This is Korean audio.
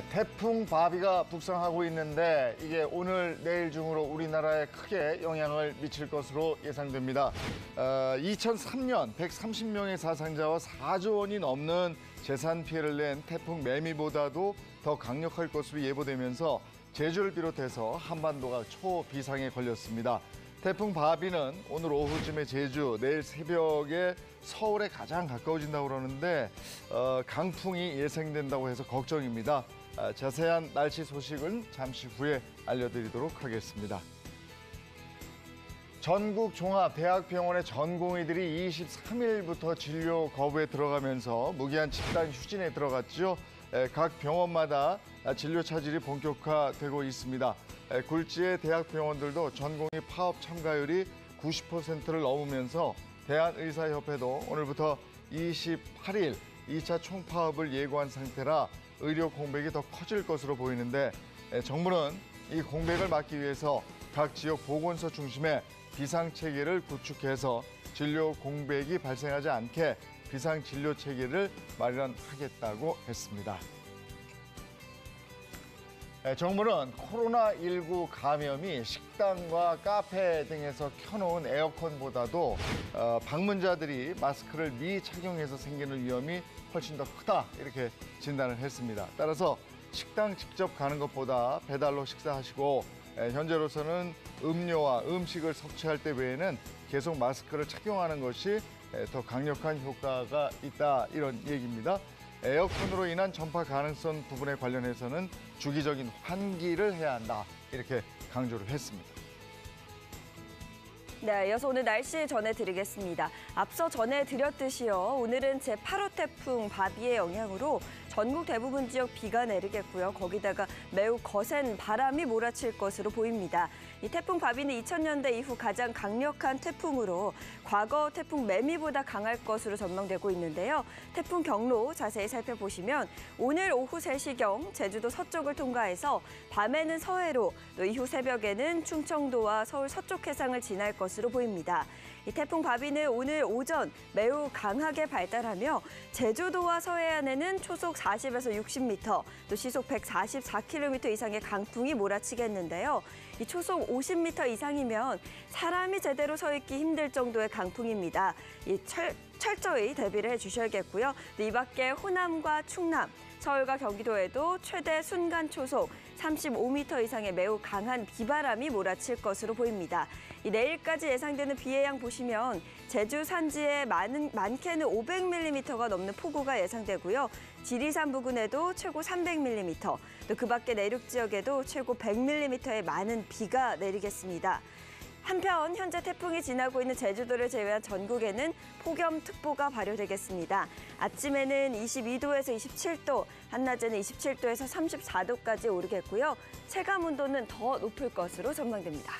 태풍 바비가 북상하고 있는데 이게 오늘 내일 중으로 우리나라에 크게 영향을 미칠 것으로 예상됩니다. 2003년 130명의 사상자와 4조 원이 넘는 재산 피해를 낸 태풍 매미보다도 더 강력할 것으로 예보되면서 제주를 비롯해서 한반도가 초비상에 걸렸습니다. 태풍 바비는 오늘 오후쯤에 제주, 내일 새벽에 서울에 가장 가까워진다고 그러는데 강풍이 예상된다고 해서 걱정입니다. 자세한 날씨 소식은 잠시 후에 알려드리도록 하겠습니다. 전국 종합대학병원의 전공의들이 23일부터 진료 거부에 들어가면서 무기한 집단 휴진에 들어갔죠. 각 병원마다 진료 차질이 본격화되고 있습니다. 굴지의 대학병원들도 전공의 파업 참가율이 90%를 넘으면서 대한의사협회도 오늘부터 28일 2차 총파업을 예고한 상태라 의료 공백이 더 커질 것으로 보이는데 정부는 이 공백을 막기 위해서 각 지역 보건소 중심의 비상체계를 구축해서 진료 공백이 발생하지 않게 비상진료체계를 마련하겠다고 했습니다. 정부는 코로나19 감염이 식당과 카페 등에서 켜놓은 에어컨보다도 방문자들이 마스크를 미착용해서 생기는 위험이 훨씬 더 크다 이렇게 진단을 했습니다. 따라서 식당 직접 가는 것보다 배달로 식사하시고 현재로서는 음료와 음식을 섭취할 때 외에는 계속 마스크를 착용하는 것이 더 강력한 효과가 있다 이런 얘기입니다. 에어컨으로 인한 전파 가능성 부분에 관련해서는 주기적인 환기를 해야 한다 이렇게 강조를 했습니다. 네, 이어서 오늘 날씨 전해드리겠습니다. 앞서 전해드렸듯이요. 오늘은 제8호 태풍 바비의 영향으로 전국 대부분 지역 비가 내리겠고요. 거기다가 매우 거센 바람이 몰아칠 것으로 보입니다. 이 태풍 바비는 2000년대 이후 가장 강력한 태풍으로 과거 태풍 매미보다 강할 것으로 전망되고 있는데요. 태풍 경로 자세히 살펴보시면 오늘 오후 3시경 제주도 서쪽을 통과해서 밤에는 서해로 또 이후 새벽에는 충청도와 서울 서쪽 해상을 지날 것으로 보입니다. 이 태풍 바비는 오늘 오전 매우 강하게 발달하며 제주도와 서해안에는 초속 40에서 60m, 또 시속 144km 이상의 강풍이 몰아치겠는데요. 이 초속 50m 이상이면 사람이 제대로 서 있기 힘들 정도의 강풍입니다. 이 철저히 대비를 해주셔야겠고요. 이 밖에 호남과 충남, 서울과 경기도에도 최대 순간 초속 35m 이상의 매우 강한 비바람이 몰아칠 것으로 보입니다. 내일까지 예상되는 비의 양 보시면 제주 산지에 많게는 500mm가 넘는 폭우가 예상되고요. 지리산 부근에도 최고 300mm, 또 그 밖에 내륙 지역에도 최고 100mm의 많은 비가 내리겠습니다. 한편 현재 태풍이 지나고 있는 제주도를 제외한 전국에는 폭염특보가 발효되겠습니다. 아침에는 22도에서 27도, 한낮에는 27도에서 34도까지 오르겠고요. 체감 온도는 더 높을 것으로 전망됩니다.